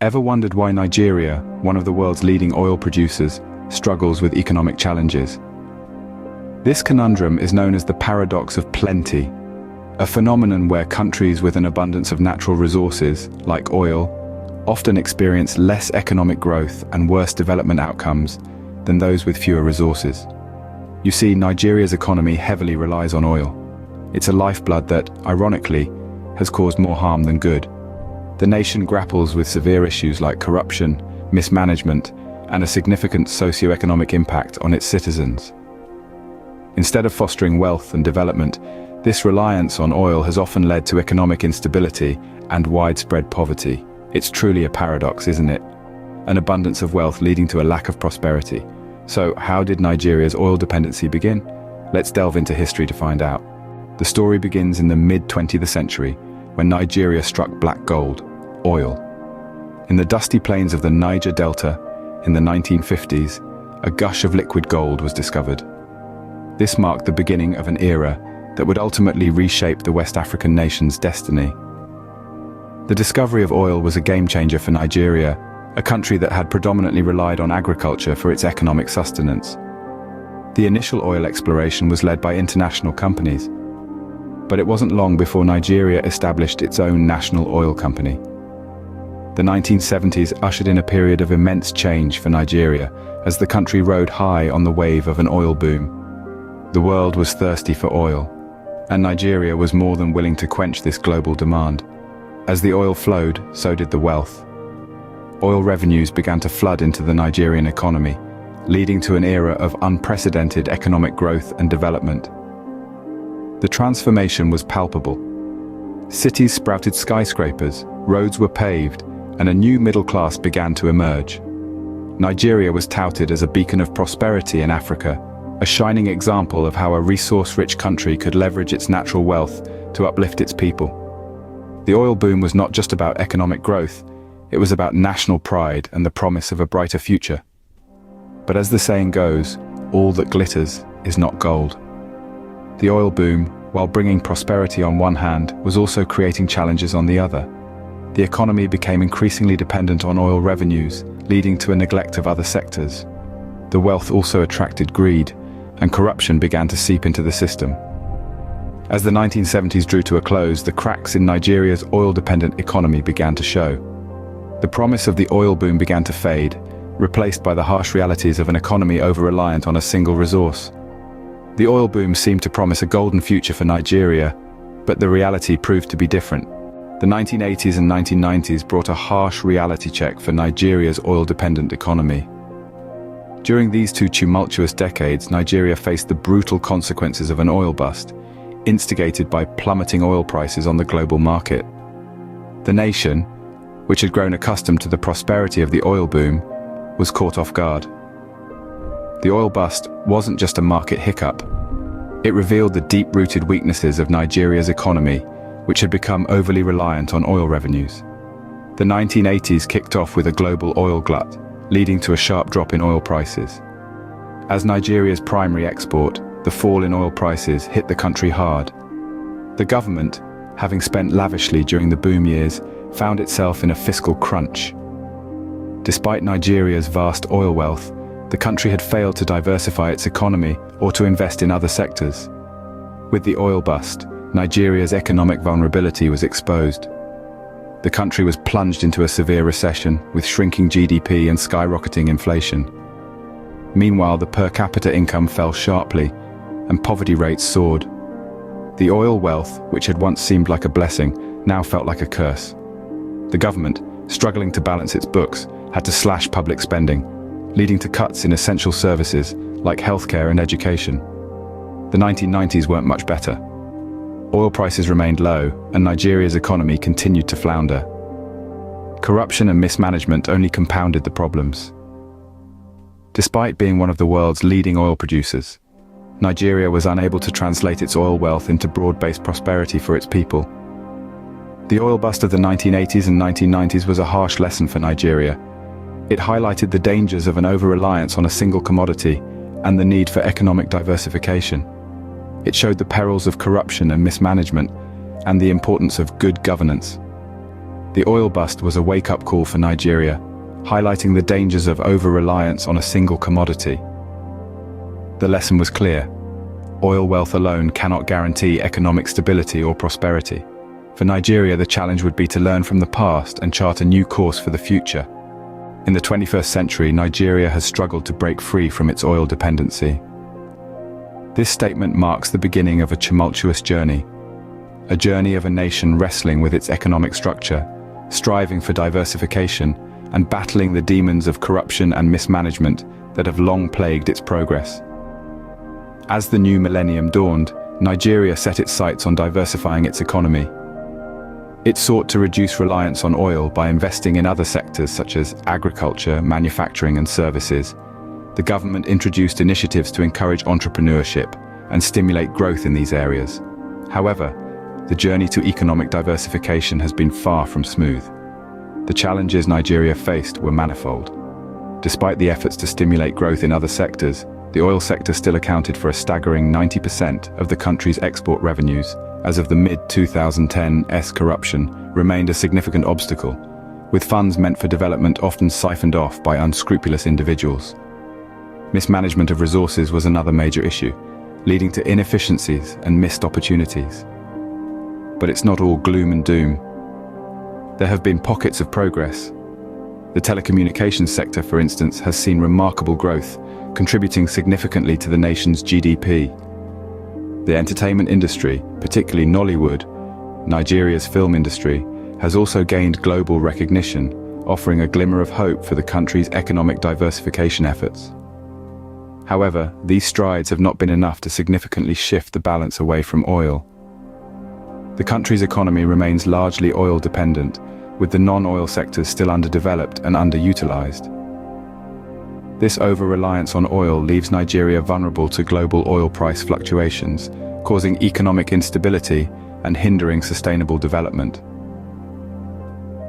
Ever wondered why Nigeria, one of the world's leading oil producers, struggles with economic challenges? This conundrum is known as the paradox of plenty, a phenomenon where countries with an abundance of natural resources, like oil, often experience less economic growth and worse development outcomes than those with fewer resources. You see, Nigeria's economy heavily relies on oil. It's a lifeblood that, ironically, has caused more harm than good. The nation grapples with severe issues like corruption, mismanagement, and a significant socio-economic impact on its citizens. Instead of fostering wealth and development, this reliance on oil has often led to economic instability and widespread poverty. It's truly a paradox, isn't it? An abundance of wealth leading to a lack of prosperity. So, how did Nigeria's oil dependency begin? Let's delve into history to find out. The story begins in the mid-20th century, when Nigeria struck black gold, oil. In the dusty plains of the Niger Delta, in the 1950s, a gush of liquid gold was discovered. This marked the beginning of an era that would ultimately reshape the West African nation's destiny. The discovery of oil was a game-changer for Nigeria, a country that had predominantly relied on agriculture for its economic sustenance. The initial oil exploration was led by international companies, but it wasn't long before Nigeria established its own national oil company. The 1970s ushered in a period of immense change for Nigeria as the country rode high on the wave of an oil boom. The world was thirsty for oil, and Nigeria was more than willing to quench this global demand. As the oil flowed, so did the wealth. Oil revenues began to flood into the Nigerian economy, leading to an era of unprecedented economic growth and development. The transformation was palpable. Cities sprouted skyscrapers, roads were paved, and a new middle class began to emerge. Nigeria was touted as a beacon of prosperity in Africa, a shining example of how a resource-rich country could leverage its natural wealth to uplift its people. The oil boom was not just about economic growth, it was about national pride and the promise of a brighter future. But as the saying goes, all that glitters is not gold. The oil boom, while bringing prosperity on one hand, was also creating challenges on the other. The economy became increasingly dependent on oil revenues, leading to a neglect of other sectors. The wealth also attracted greed, and corruption began to seep into the system. As the 1970s drew to a close, the cracks in Nigeria's oil-dependent economy began to show. The promise of the oil boom began to fade, replaced by the harsh realities of an economy over-reliant on a single resource. The oil boom seemed to promise a golden future for Nigeria, but the reality proved to be different. The 1980s and 1990s brought a harsh reality check for Nigeria's oil-dependent economy. During these two tumultuous decades, Nigeria faced the brutal consequences of an oil bust, instigated by plummeting oil prices on the global market. The nation, which had grown accustomed to the prosperity of the oil boom, was caught off guard. The oil bust wasn't just a market hiccup. It revealed the deep-rooted weaknesses of Nigeria's economy, which had become overly reliant on oil revenues. The 1980s kicked off with a global oil glut, leading to a sharp drop in oil prices. As Nigeria's primary export, the fall in oil prices hit the country hard. The government, having spent lavishly during the boom years, found itself in a fiscal crunch. Despite Nigeria's vast oil wealth, the country had failed to diversify its economy or to invest in other sectors. With the oil bust, Nigeria's economic vulnerability was exposed. The country was plunged into a severe recession, with shrinking GDP and skyrocketing inflation. Meanwhile, the per capita income fell sharply, and poverty rates soared. The oil wealth, which had once seemed like a blessing, now felt like a curse. The government, struggling to balance its books, had to slash public spending, leading to cuts in essential services like healthcare and education. The 1990s weren't much better. Oil prices remained low, and Nigeria's economy continued to flounder. Corruption and mismanagement only compounded the problems. Despite being one of the world's leading oil producers, Nigeria was unable to translate its oil wealth into broad-based prosperity for its people. The oil bust of the 1980s and 1990s was a harsh lesson for Nigeria. It highlighted the dangers of an over-reliance on a single commodity and the need for economic diversification. It showed the perils of corruption and mismanagement and the importance of good governance. The oil bust was a wake-up call for Nigeria, highlighting the dangers of over-reliance on a single commodity. The lesson was clear. Oil wealth alone cannot guarantee economic stability or prosperity. For Nigeria, the challenge would be to learn from the past and chart a new course for the future. In the 21st century, Nigeria has struggled to break free from its oil dependency. This statement marks the beginning of a tumultuous journey. A journey of a nation wrestling with its economic structure, striving for diversification, and battling the demons of corruption and mismanagement that have long plagued its progress. As the new millennium dawned, Nigeria set its sights on diversifying its economy. It sought to reduce reliance on oil by investing in other sectors such as agriculture, manufacturing, and services. The government introduced initiatives to encourage entrepreneurship and stimulate growth in these areas. However, the journey to economic diversification has been far from smooth. The challenges Nigeria faced were manifold. Despite the efforts to stimulate growth in other sectors, the oil sector still accounted for a staggering 90% of the country's export revenues. As of the mid-2010s, corruption remained a significant obstacle, with funds meant for development often siphoned off by unscrupulous individuals. Mismanagement of resources was another major issue, leading to inefficiencies and missed opportunities. But it's not all gloom and doom. There have been pockets of progress. The telecommunications sector, for instance, has seen remarkable growth, contributing significantly to the nation's GDP. The entertainment industry, particularly Nollywood, Nigeria's film industry, has also gained global recognition, offering a glimmer of hope for the country's economic diversification efforts. However, these strides have not been enough to significantly shift the balance away from oil. The country's economy remains largely oil-dependent, with the non-oil sectors still underdeveloped and underutilized. This over-reliance on oil leaves Nigeria vulnerable to global oil price fluctuations, causing economic instability and hindering sustainable development.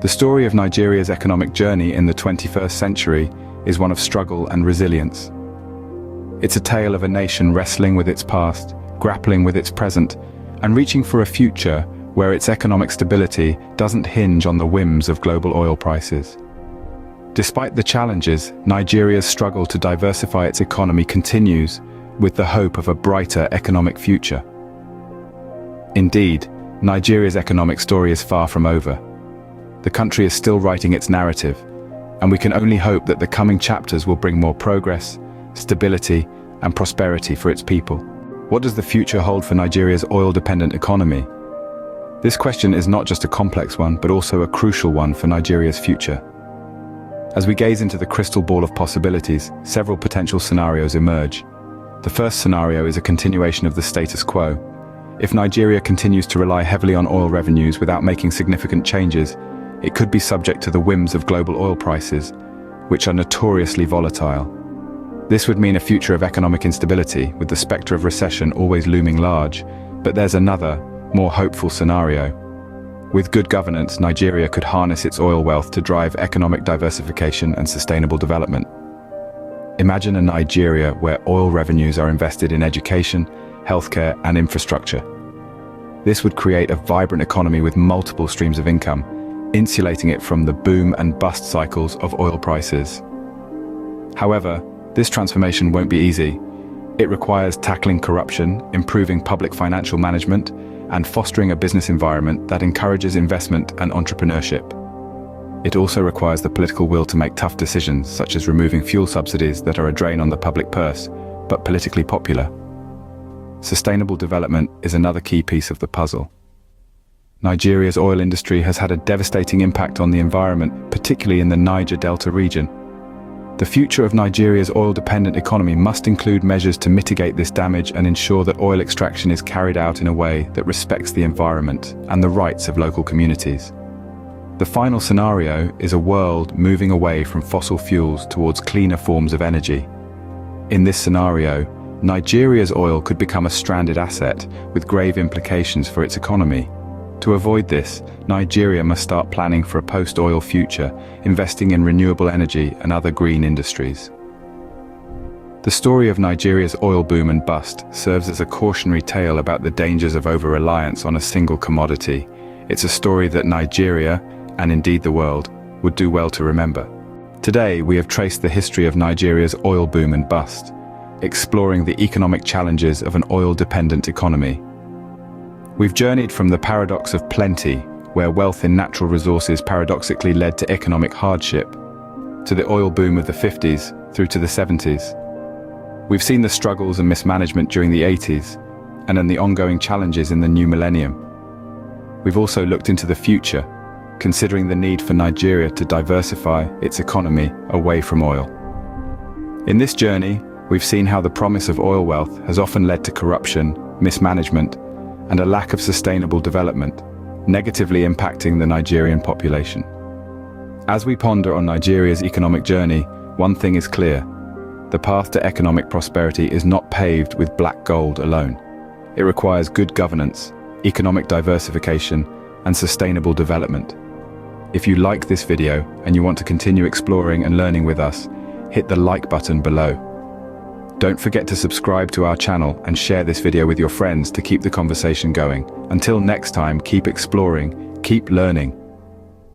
The story of Nigeria's economic journey in the 21st century is one of struggle and resilience. It's a tale of a nation wrestling with its past, grappling with its present, and reaching for a future where its economic stability doesn't hinge on the whims of global oil prices. Despite the challenges, Nigeria's struggle to diversify its economy continues, with the hope of a brighter economic future. Indeed, Nigeria's economic story is far from over. The country is still writing its narrative, and we can only hope that the coming chapters will bring more progress, stability, and prosperity for its people. What does the future hold for Nigeria's oil-dependent economy? This question is not just a complex one, but also a crucial one for Nigeria's future. As we gaze into the crystal ball of possibilities, several potential scenarios emerge. The first scenario is a continuation of the status quo. If Nigeria continues to rely heavily on oil revenues without making significant changes, it could be subject to the whims of global oil prices, which are notoriously volatile. This would mean a future of economic instability, with the spectre of recession always looming large. But there's another, more hopeful scenario. With good governance, Nigeria could harness its oil wealth to drive economic diversification and sustainable development. Imagine a Nigeria where oil revenues are invested in education, healthcare, and infrastructure. This would create a vibrant economy with multiple streams of income, insulating it from the boom and bust cycles of oil prices. However, this transformation won't be easy. It requires tackling corruption, improving public financial management, and fostering a business environment that encourages investment and entrepreneurship. It also requires the political will to make tough decisions, such as removing fuel subsidies that are a drain on the public purse, but politically popular. Sustainable development is another key piece of the puzzle. Nigeria's oil industry has had a devastating impact on the environment, particularly in the Niger Delta region. The future of Nigeria's oil-dependent economy must include measures to mitigate this damage and ensure that oil extraction is carried out in a way that respects the environment and the rights of local communities. The final scenario is a world moving away from fossil fuels towards cleaner forms of energy. In this scenario, Nigeria's oil could become a stranded asset with grave implications for its economy. To avoid this, Nigeria must start planning for a post-oil future, investing in renewable energy and other green industries. The story of Nigeria's oil boom and bust serves as a cautionary tale about the dangers of over-reliance on a single commodity. It's a story that Nigeria, and indeed the world, would do well to remember. Today, we have traced the history of Nigeria's oil boom and bust, exploring the economic challenges of an oil-dependent economy. We've journeyed from the paradox of plenty, where wealth in natural resources paradoxically led to economic hardship, to the oil boom of the 50s through to the 70s. We've seen the struggles and mismanagement during the 80s, and then the ongoing challenges in the new millennium. We've also looked into the future, considering the need for Nigeria to diversify its economy away from oil. In this journey, we've seen how the promise of oil wealth has often led to corruption, mismanagement, and a lack of sustainable development, negatively impacting the Nigerian population. As we ponder on Nigeria's economic journey, one thing is clear: the path to economic prosperity is not paved with black gold alone. It requires good governance, economic diversification, and sustainable development. If you like this video and you want to continue exploring and learning with us, hit the like button below. Don't forget to subscribe to our channel and share this video with your friends to keep the conversation going. Until next time, keep exploring, keep learning,